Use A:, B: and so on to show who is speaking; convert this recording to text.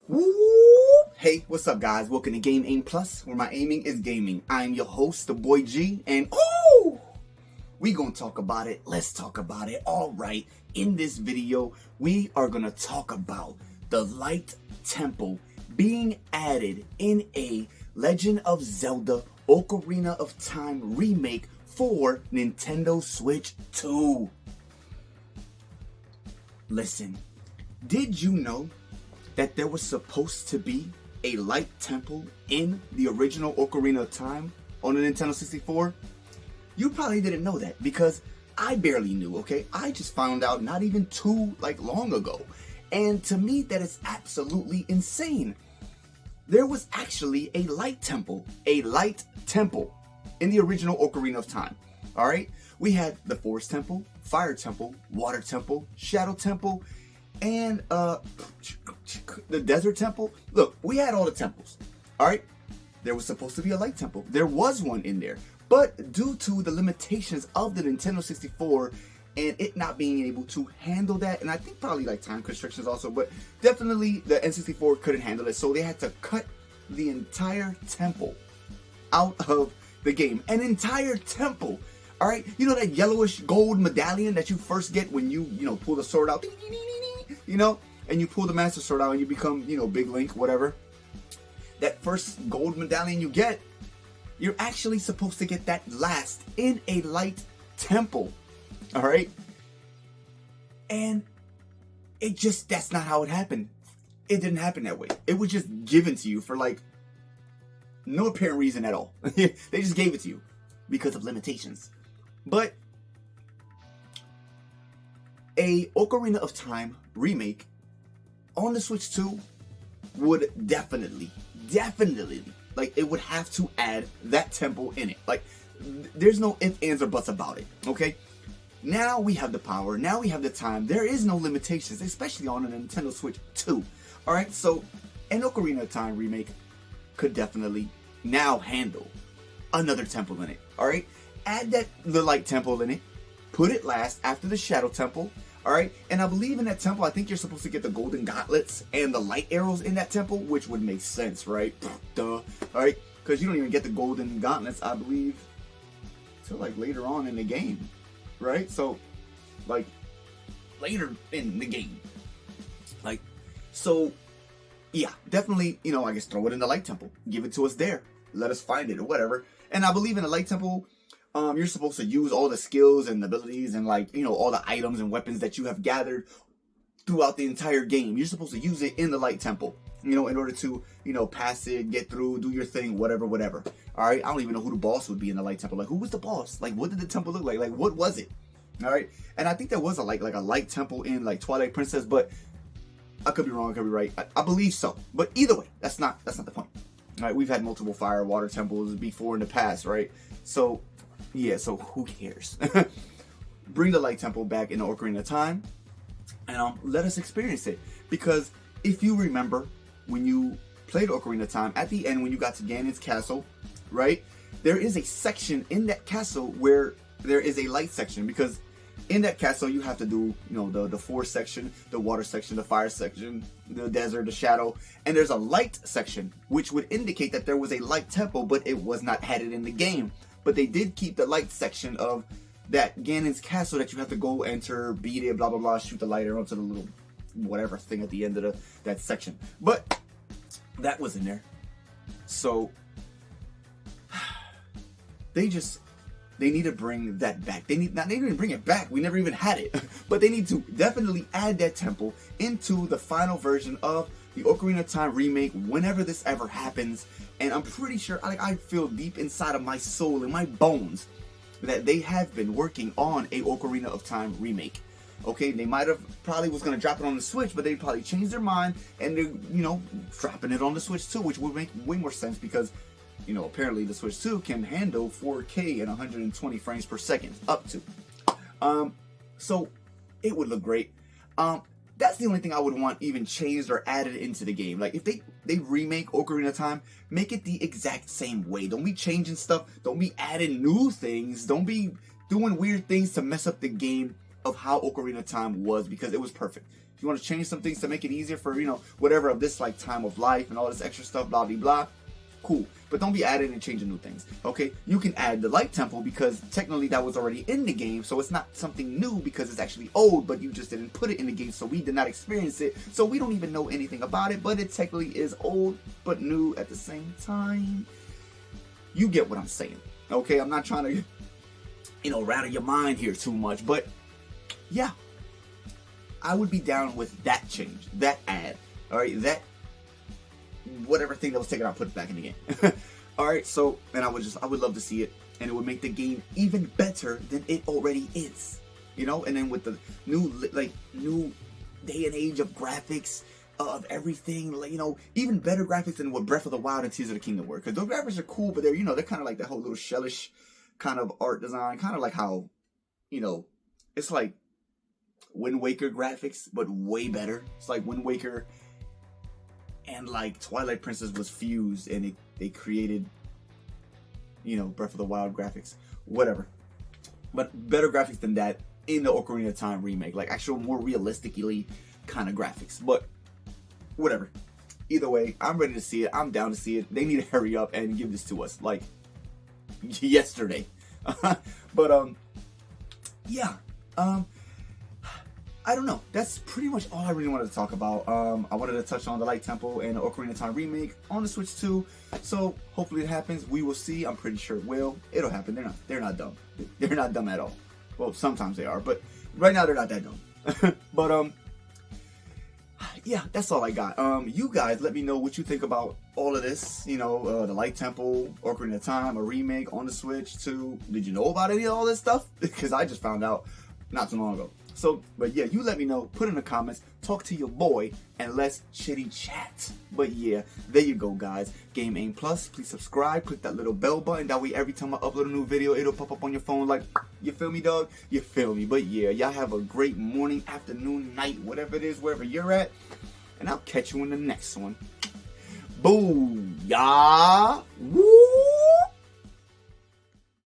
A: Woo! Hey, what's up, guys? Welcome to Game Aim Plus, where my aiming is gaming. I'm your host, the boy G, and we gonna talk about it. Let's talk about it. All right, in this video, we are gonna talk about the Light Temple being added in a Legend of Zelda Ocarina of Time remake for Nintendo Switch 2. Listen, did you know that there was supposed to be a light temple in the original Ocarina of Time on the Nintendo 64? You probably didn't know that because I barely knew, okay? I just found out not even too long ago. And to me, that is absolutely insane. There was actually a light temple in the original Ocarina of Time. All right? We had the Forest Temple, Fire Temple, Water Temple, Shadow Temple, and the Desert Temple. Look, we had all the temples. All right, there was supposed to be a light temple. There was one in there, but due to the limitations of the Nintendo 64 and it not being able to handle that, and I think probably time constrictions also, but definitely the N64 couldn't handle it, so they had to cut the entire temple out of the game. An entire temple. All right, you know that yellowish gold medallion that you first get when you pull the sword out, and you pull the Master Sword out and you become, Big Link, whatever. That first gold medallion you get, you're actually supposed to get that last in a light temple. All right? And that's not how it happened. It didn't happen that way. It was just given to you for no apparent reason at all. They just gave it to you because of limitations. But a Ocarina of Time remake on the Switch 2 would definitely, it would have to add that temple in it. There's no ifs, ands, or buts about it, okay? Now we have the power, now we have the time. There is no limitations, especially on a Nintendo Switch 2. Alright, so an Ocarina of Time remake could definitely now handle another temple in it, alright? Add the light temple in it, put it last after the Shadow Temple. Alright, and I believe in that temple, I think you're supposed to get the golden gauntlets and the light arrows in that temple, which would make sense, right? Duh. Alright, because you don't even get the golden gauntlets, I believe, till later on in the game, right? So, later in the game. So, yeah, definitely, I guess throw it in the light temple. Give it to us there. Let us find it or whatever. And I believe in the light temple, you're supposed to use all the skills and abilities and all the items and weapons that you have gathered throughout the entire game. You're supposed to use it in the light temple, in order to, pass it, get through, do your thing, whatever. All right. I don't even know who the boss would be in the light temple. Who was the boss? What did the temple look like? What was it? All right. And I think there was a light temple in Twilight Princess, but I could be wrong. I could be right. I believe so. But either way, that's not the point. All right. We've had multiple fire, water temples before in the past, right? So, yeah, so who cares? Bring the Light Temple back in the Ocarina of Time and let us experience it. Because if you remember, when you played Ocarina of Time, at the end when you got to Ganon's castle, right? There is a section in that castle where there is a light section. Because in that castle you have to do, the forest section, the water section, the fire section, the desert, the shadow. And there's a light section, which would indicate that there was a light temple, but it was not added in the game. But they did keep the light section of that Ganon's castle that you have to go enter, beat it, blah, blah, blah, shoot the light arrow to the little whatever thing at the end of that section. But that was in there. So they need to bring that back. They didn't bring it back. We never even had it. But they need to definitely add that temple into the final version of the Ocarina of Time remake whenever this ever happens. And I'm pretty sure, I feel deep inside of my soul and my bones that they have been working on a Ocarina of Time remake. Okay, they might have probably was going to drop it on the Switch, but they probably changed their mind and they're, dropping it on the Switch too, which would make way more sense because, apparently the Switch 2 can handle 4K and 120 frames per second, up to. So it would look great. That's the only thing I would want even changed or added into the game. If they remake Ocarina of Time, make it the exact same way. Don't be changing stuff. Don't be adding new things. Don't be doing weird things to mess up the game of how Ocarina of Time was, because it was perfect. If you want to change some things to make it easier for, whatever of this like time of life and all this extra stuff, blah, blah, blah, cool. But don't be adding and changing new things, okay? You can add the light temple because technically that was already in the game, so it's not something new because it's actually old, but you just didn't put it in the game, so we did not experience it, so we don't even know anything about it, but it technically is old, but new at the same time. You get what I'm saying, okay? I'm not trying to, rattle your mind here too much, but yeah. I would be down with that change, that add, all right? That whatever thing that was taken out, put it back in the game. All right, so, and I would love to see it, and it would make the game even better than it already is, and then with the new day and age of graphics, of everything, even better graphics than what Breath of the Wild and Tears of the Kingdom were, because those graphics are cool, but they're, they're kind of like that whole little shellish kind of art design, kind of like how, it's like Wind Waker graphics, but way better. It's like Wind Waker and like Twilight Princess was fused, and they created, Breath of the Wild graphics, whatever. But better graphics than that in the Ocarina of Time remake, like actual more realistically kind of graphics. But whatever. Either way, I'm ready to see it. I'm down to see it. They need to hurry up and give this to us like yesterday. But yeah. I don't know. That's pretty much all I really wanted to talk about. I wanted to touch on the Light Temple and the Ocarina of Time remake on the Switch 2. So hopefully it happens. We will see. I'm pretty sure it will. It'll happen. They're not dumb. They're not dumb at all. Well, sometimes they are, but right now they're not that dumb. But yeah, that's all I got. You guys let me know what you think about all of this. The Light Temple, Ocarina of Time, a remake on the Switch 2. Did you know about any of all this stuff? Because I just found out not too long ago. So, but yeah, you let me know, put in the comments, talk to your boy, and let's chitty chat. But yeah, there you go, guys. Game Aim Plus, please subscribe, click that little bell button. That way, every time I upload a new video, it'll pop up on your phone like, you feel me, dog? You feel me? But yeah, y'all have a great morning, afternoon, night, whatever it is, wherever you're at. And I'll catch you in the next one. Booyah! Woo!